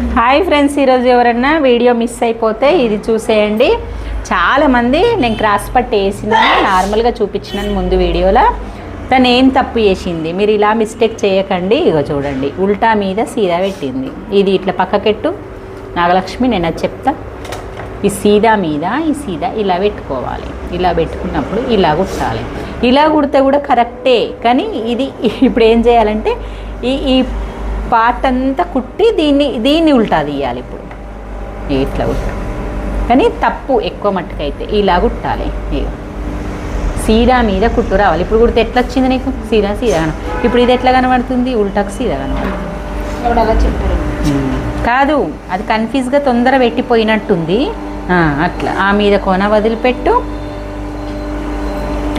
Hi friends, ఈరోజు ఎవరన్నా video miss అయిపోతే ఇది చూసేయండి. చాలామంది నేను క్రాస్ పట్టి వేసిన నార్మల్గా చూపించినాను ముందు వీడియోలో. తను ఏం తప్పు చేసింది, మీరు ఇలా మిస్టేక్ చేయకండి. ఇగో చూడండి, ఉల్టా మీద సీదా పెట్టింది. ఇది ఇట్లా పక్కకెట్టు నాగలక్ష్మి, నేను అది చెప్తా. ఈ సీదా మీద ఈ సీదా ఇలా పెట్టుకోవాలి. ఇలా పెట్టుకున్నప్పుడు ఇలా కుట్టాలి. ఇలా కుడితే కూడా కరెక్టే, కానీ ఇది ఇప్పుడు ఏం చేయాలంటే ఈ పార్ట్ అంతా కుట్టి దీన్ని ఉల్టా తీయాలి. ఇప్పుడు ఇట్లా కుట్టు, కానీ తప్పు ఎక్కువ మట్టుకైతే ఇలా కుట్టాలి. ఇక సీదా మీద కుట్టు రావాలి. ఇప్పుడు కుడితే ఎట్లా వచ్చింది నీకు? సీదా సీదా ఇప్పుడు ఇది ఎట్లా కనబడుతుంది? ఉల్టాకు సీదా కనబడుతుంది. అలా చెప్పారు కాదు, అది కన్ఫ్యూజ్గా తొందర పెట్టిపోయినట్టుంది. అట్లా ఆ మీద కొన వదిలిపెట్టు.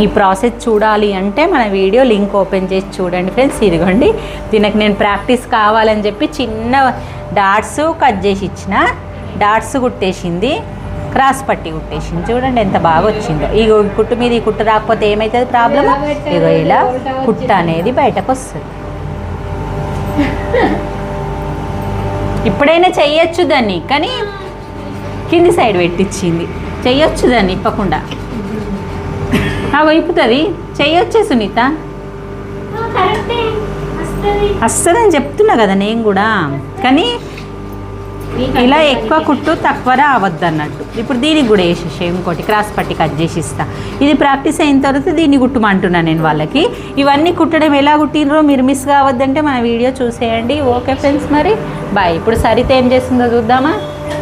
ఈ ప్రాసెస్ చూడాలి అంటే మన వీడియో లింక్ ఓపెన్ చేసి చూడండి ఫ్రెండ్స్. ఇదిగోండి, దీనికి నేను ప్రాక్టీస్ కావాలని చెప్పి చిన్న డాట్స్ కట్ చేసి ఇచ్చిన. డాట్స్ కుట్టేసింది, క్రాస్ పట్టి కుట్టేసింది. చూడండి ఎంత బాగా వచ్చిందో. ఇగో కుట్టు మీద ఈ కుట్టు రాకపోతే ఏమవుతుంది ప్రాబ్లం? ఇగో ఇలా కుట్టు అనేది బయటకు వస్తుంది. ఇప్పుడైనా చెయ్యొచ్చు దాన్ని, కానీ కింది సైడ్ పెట్టించింది. చెయ్యొచ్చు దాన్ని ఇప్పకుండా. వైపుతుంది, చెయ్యొచ్చే సునీత. వస్తుందని చెప్తున్నా కదా నేను కూడా, కానీ ఇలా ఎక్కువ కుట్టు తక్కువ రావద్దు అన్నట్టు. ఇప్పుడు దీనికి కూడా వేసేసే ఇంకోటి క్రాస్ పట్టి కట్ చేసి ఇస్తా. ఇది ప్రాక్టీస్ అయిన తర్వాత దీన్ని కుట్టమంటున్నాను నేను వాళ్ళకి. ఇవన్నీ కుట్టడం ఎలా కుట్టినరో మీరు మిస్ కావద్దంటే మన వీడియో చూసేయండి. ఓకే ఫ్రెండ్స్, మరి బాయ్. ఇప్పుడు సరిత ఏం చేస్తుందో చూద్దామా?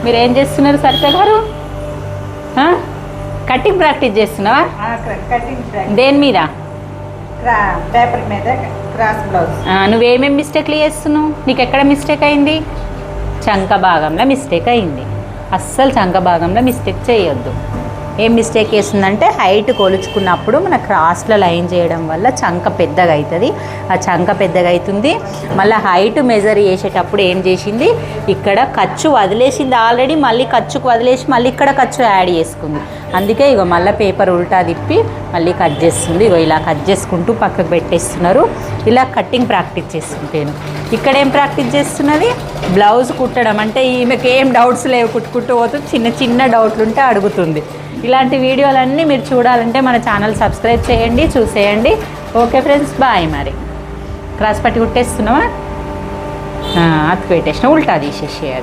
మీరు ఏం చేస్తున్నారు సరిత గారు? కటింగ్ ప్రాక్టీస్ చేస్తున్నావా? దేని మీద? పేపర్ మీద క్రాస్ బ్లౌజ్. నువ్వేమేమి మిస్టేక్లు చేస్తున్నావు? నీకు ఎక్కడ మిస్టేక్ అయింది? చంక భాగంలో మిస్టేక్ అయింది. అస్సలు చంక భాగంలో మిస్టేక్ చేయొద్దు. ఏం మిస్టేక్ చేస్తుందంటే హైట్ కొలుచుకున్నప్పుడు మన క్రాస్లో లైన్ చేయడం వల్ల చంక పెద్దగా అవుతుంది. ఆ చంక పెద్దగా అవుతుంది. మళ్ళీ హైట్ మెజర్ చేసేటప్పుడు ఏం చేసింది, ఇక్కడ ఖర్చు వదిలేసింది ఆల్రెడీ. మళ్ళీ ఖర్చుకు వదిలేసి మళ్ళీ ఇక్కడ ఖర్చు యాడ్ చేసుకుంది. అందుకే ఇగో మళ్ళీ పేపర్ ఉల్టా తిప్పి మళ్ళీ కట్ చేస్తుంది. ఇగో ఇలా కట్ చేసుకుంటూ పక్కకు పెట్టేస్తున్నారు. ఇలా కట్టింగ్ ప్రాక్టీస్ చేస్తుంటాను. ఇక్కడ ఏం ప్రాక్టీస్ చేస్తున్నది? బ్లౌజ్ కుట్టడం. అంటే ఈమెకి ఏం డౌట్స్ లేవు, కుట్టుకుంటూ పోతుంది. చిన్న చిన్న డౌట్లు ఉంటే అడుగుతుంది. ఇలాంటి వీడియోలన్నీ మీరు చూడాలంటే మన ఛానల్ సబ్స్క్రైబ్ చేయండి, చూసేయండి. Okay friends, bye. మరి క్రాస్ పట్టి కుట్టేస్తున్నావా? అతుకు పెట్టేసిన, ఉల్టా తీసేసేయాలి.